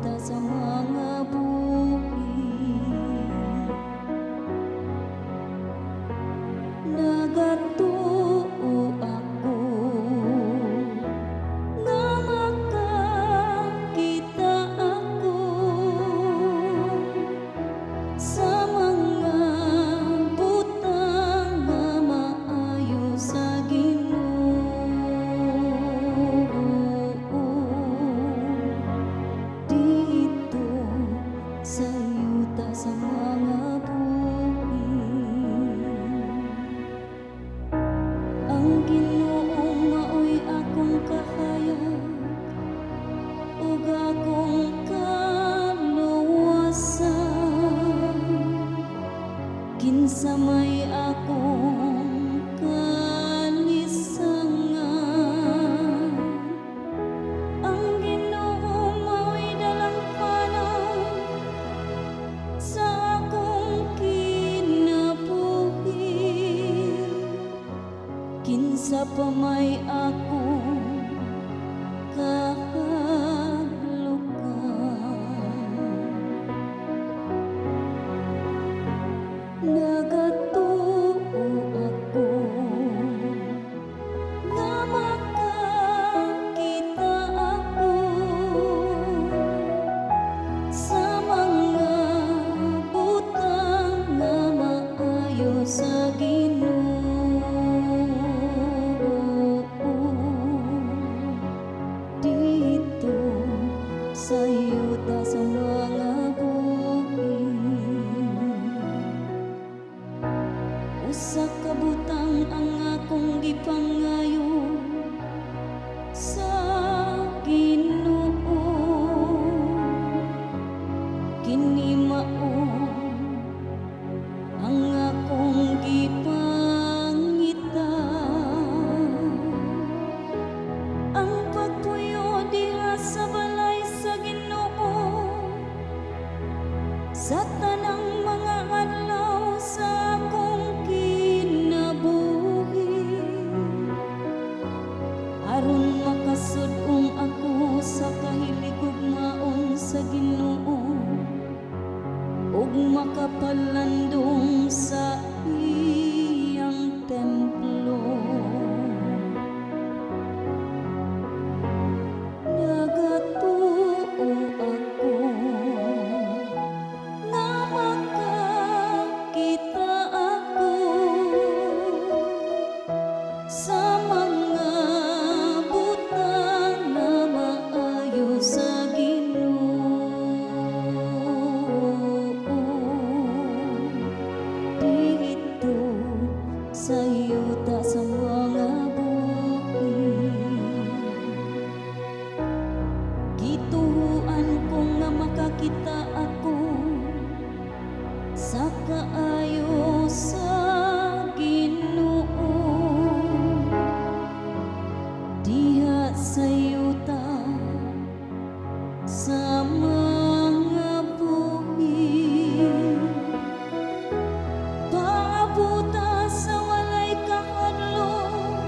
yuta sa mga buhi. Nagatuo ako nga makakita ako sa mga butang nga maayo sa Gino. Dito sa yuta sa mga buhi, ang Ginoo maoy akong kahayag ug akong kaluwasan. Kinsa may akong kalisangan. Ang Ginoo maoy dalampanan sa akong kinabuhi. Kinsa pa may akong kahadlukan. Nagatuo ako nga makakita ako sa mga butang nga maayo sa Gino. Dito sa yuta sa mga buhi, usa ka butang ang akong gipangayo sa Ginoo. Kini mao ang akong gipangita, ang pagpuyo diha sa balay sa Ginoo sa tanang mga adlaw sa akong kinabuhi, aron makasud-ong ako sa kahiligugmaon sa Ginoo ug makapalandong sa iyang templo. Nagatuo ako nga makakita ako sa mga butang nga maayo sa Ginoo. Dito sa yuta sa mga buhi, gituhuan ko nga makakita ako sa kaayo sa Ginoo. Diha sa yuta sa mga buhi, paabuta sa walay kahadlok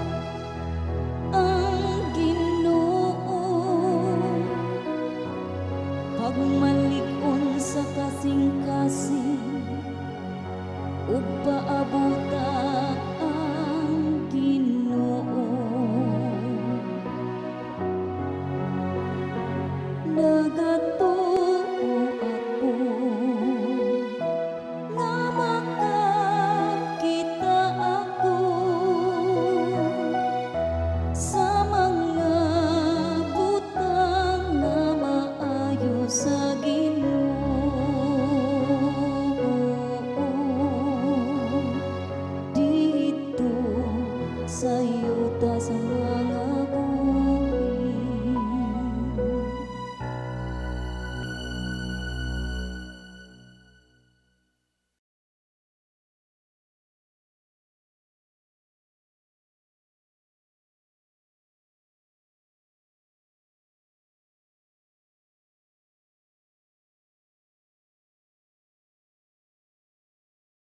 ang Ginoo. Pagmalig-on sa kasing-kasing ug paabuta ang Ginoo. Nagatuo ako nga makakita ako sa mga butang nga maayo sa Ginoo. Dito sa yuta sa